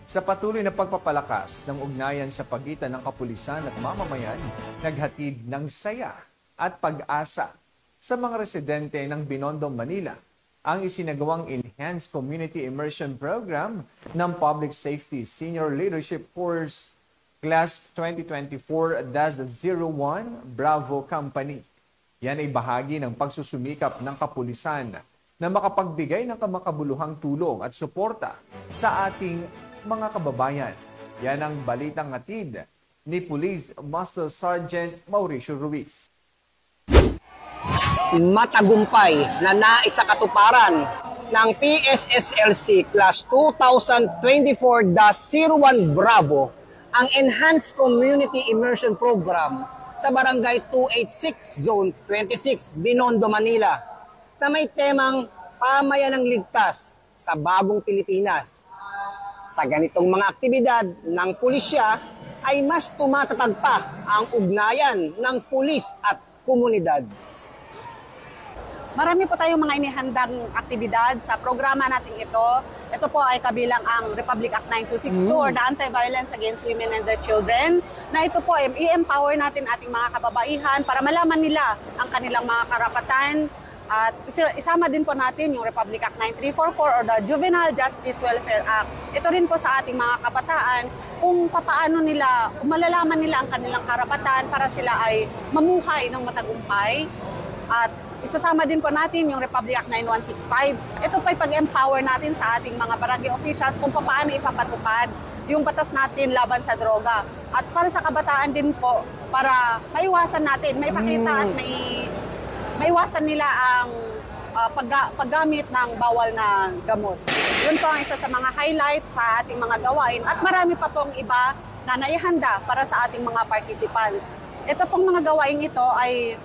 Sa patuloy na pagpapalakas ng ugnayan sa pagitan ng kapulisan at mamamayan, naghatid ng saya at pag-asa sa mga residente ng Binondo, Manila ang isinagawang Enhanced Community Immersion Program ng Public Safety Senior Leadership Course Class 2024-01 Bravo Company. Yan ay bahagi ng pagsusumikap ng kapulisan na makapagbigay ng kamakabuluhang tulong at suporta sa ating mga kababayan. Yan ang balitang hatid ni Police Master Sergeant Mauricio Ruiz. Matagumpay na naisakatuparan ng PSSLC Class 2024-01 Bravo ang Enhanced Community Immersion Program sa Barangay 286 Zone 26, Binondo, Manila na may temang Pamayanang Ligtas sa Bagong Pilipinas. Sa ganitong mga aktibidad ng pulisya ay mas tumatatag pa ang ugnayan ng pulis at komunidad. Marami po tayong mga inihandang aktibidad sa programa natin ito. Ito po ay kabilang ang Republic Act 9262 or the Anti-Violence Against Women and Their Children. Na ito po, i-empower natin ating mga kababaihan para malaman nila ang kanilang mga karapatan. At isama din po natin yung Republic Act 9344 or the Juvenile Justice Welfare Act. Ito rin po sa ating mga kabataan kung papaano nila, malalaman nila ang kanilang karapatan para sila ay mamuhay ng matagumpay. At isasama din po natin yung Republic Act 9165. Ito po ay pag-empower natin sa ating mga barangay officials kung paano ipapatupad yung batas natin laban sa droga. At para sa kabataan din po, para maiwasan natin, may pakita at maiwasan nila ang paggamit ng bawal na gamot. Yun po ang isa sa mga highlight sa ating mga gawain at marami pa pong iba na naihanda para sa ating mga participants. Ito pong mga gawain ito ay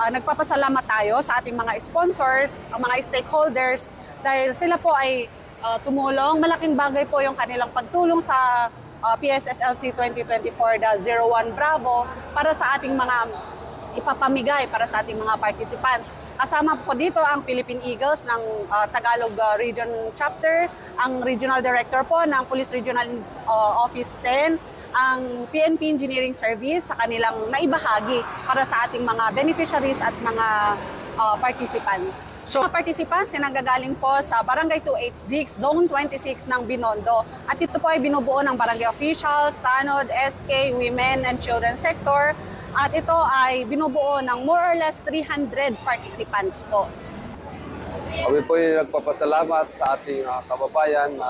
nagpapasalamat tayo sa ating mga sponsors, ang mga stakeholders dahil sila po ay tumulong. Malaking bagay po yung kanilang pagtulong sa PSSLC 2024-01 Bravo para sa ating mga ipapamigay para sa ating mga participants. Kasama po dito ang Philippine Eagles ng Tagalog Region Chapter, ang Regional Director po ng Police Regional Office 10, ang PNP Engineering Service sa kanilang naibahagi para sa ating mga beneficiaries at mga participants. So, mga participants ay nanggagaling po sa Barangay 286, Zone 26 ng Binondo. At ito po ay binubuo ng barangay officials, tanod, SK, women and children sector. At ito ay binubuo ng more or less 300 participants po. Kami po ay nagpapasalamat sa ating kababayan na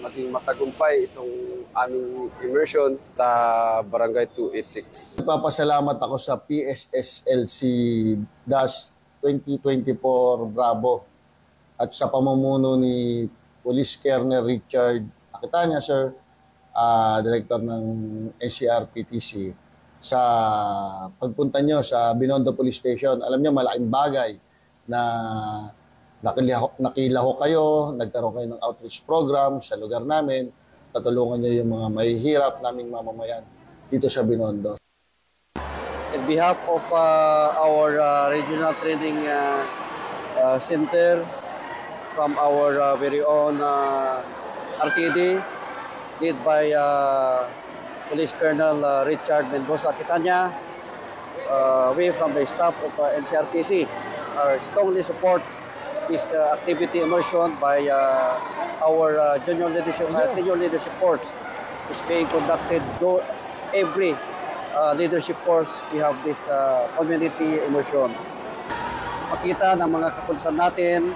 maging matagumpay itong aming immersion sa Barangay 286. Nagpapasalamat ako sa PSSLC-2024 Bravo at sa pamumuno ni Police Colonel Richard Aquitania, Sir, Director ng NCR-PTC. Sa pagpunta nyo sa Binondo Police Station, alam nyo, malaking bagay na nakilaho kayo, nagkaroon kayo ng outreach program sa lugar namin, tatulungan nyo yung mga mahihirap naming mamamayan dito sa Binondo. In behalf of our Regional Training Center, from our very own RTD, led by Police Colonel Richard Mendoza Aquitania, we from the staff of NCRTC are strongly support this activity immersion by our senior leadership course, which is being conducted every leadership course. We have this community immersion. Makita ng mga kapulisan natin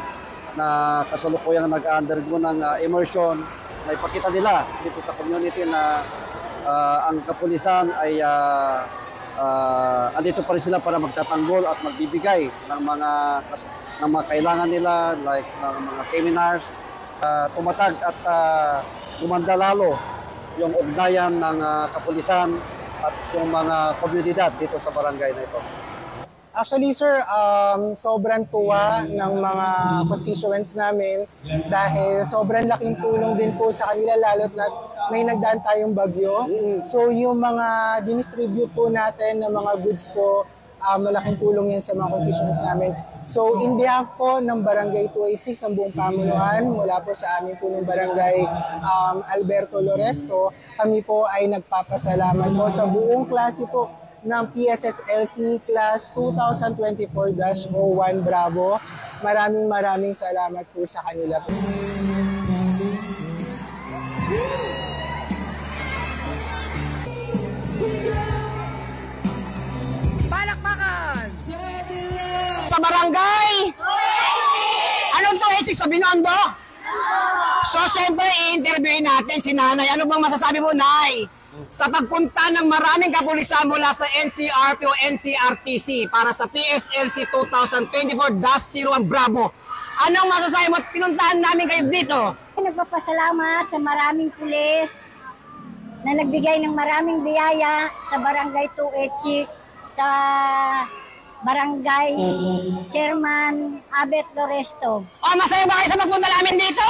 na kasalukuyang nag-undergo ng immersion, na ipakita nila dito sa community na ang kapulisan ay andito pa rin sila para magtatanggol at magbibigay ng mga kailangan nila, like ng mga seminars. Tumatag at gumanda lalo yung ugnayan ng kapulisan at yung mga komunidad dito sa barangay na ito. Actually, sir, sobrang tuwa ng mga constituents namin dahil sobrang laking tulong din po sa kanila, lalo't na may nagdaan tayong bagyo. So yung mga dinistribute po natin ng mga goods po, malaking tulong yan sa mga constituents namin. So in behalf po ng Barangay 286 ng buong pamunuan, mula po sa amin po ng Barangay Alberto Loresto, kami po ay nagpapasalamat po sa buong klase po ng PSSLC Class 2024-01 Bravo. Maraming salamat po sa kanila po. Palakpakan! Sa barangay! Anong 286 sa Binondo? So, siyempre, i-interviewin natin si Nanay. Ano bang masasabi mo, Nay? Sa pagpunta ng maraming kapulisan mula sa NCRP o NCRTC para sa PSLC 2024-01 Bravo. Anong masasabi mo? Pinuntahan namin kayo dito. Nagpapasalamat sa maraming pulis na nagbigay ng maraming biyaya sa Barangay 286, sa Barangay Chairman Abet Loresto. Oh, masaya ba kayo sa pagpunta namin dito?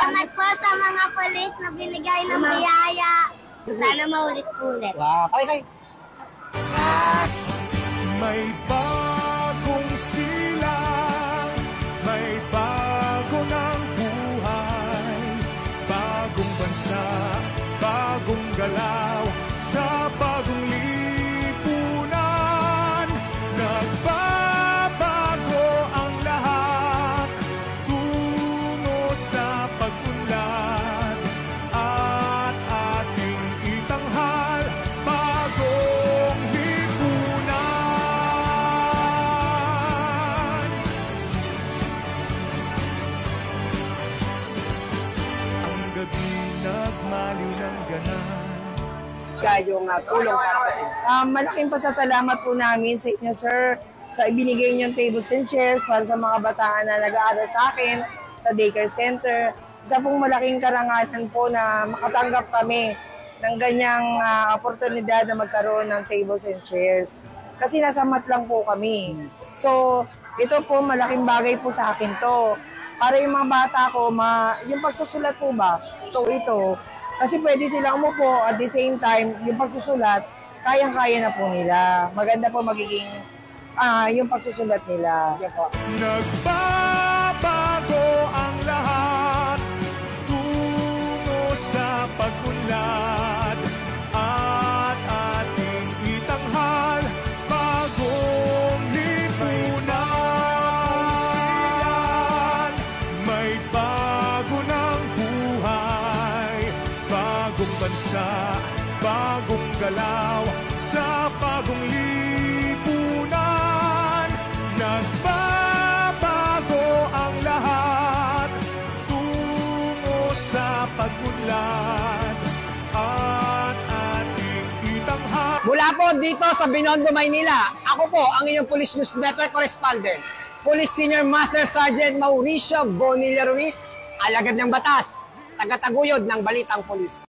Salamat po sa mga pulis na binigay ng biyaya. Sana maulit-ulit. Wow, okay. May bagong silang, may bago ng buhay, bagong bansa, bagong galaw, sa bagong lipunan. Nagbabago ang lahat, tungo sa pag-unlad, at ating itanghal, bagong lipunan. Ang gabi nagmaliw ng ganan, yung tulong para kasi. Malaking pasasalamat po namin sa inyo, sir, sa ibinigay niyong tables and chairs para sa mga bataan na nag-aaral sa akin sa daycare center. Isa pong malaking karangalan po na makatanggap kami ng ganyang oportunidad na magkaroon ng tables and chairs. Kasi nasa mat lang po kami. So, ito po malaking bagay po sa akin to. Para yung mga bata ko, yung pagsusulat po ba? So, ito, kasi pwede silang umupo at the same time, yung pagsusulat, kayang-kaya na po nila. Maganda po magiging yung pagsusulat nila. Yan po. nagbabago ang lahat, tungo sa pag-unlad, at ating itanghal, bagong lipunan. May bago ng buhay, bagong bansa, bagong galaw, sa bagong lipunan. Nagbabago ang lahat, tungo sa pag-unlad, at ating itanghal. Mula po dito sa Binondo, Maynila, ako po ang inyong Police News Network correspondent, Police Senior Master Sergeant Mauricio Bonilla Ruiz, alagad ng batas, tagataguyod ng Balitang Pulis.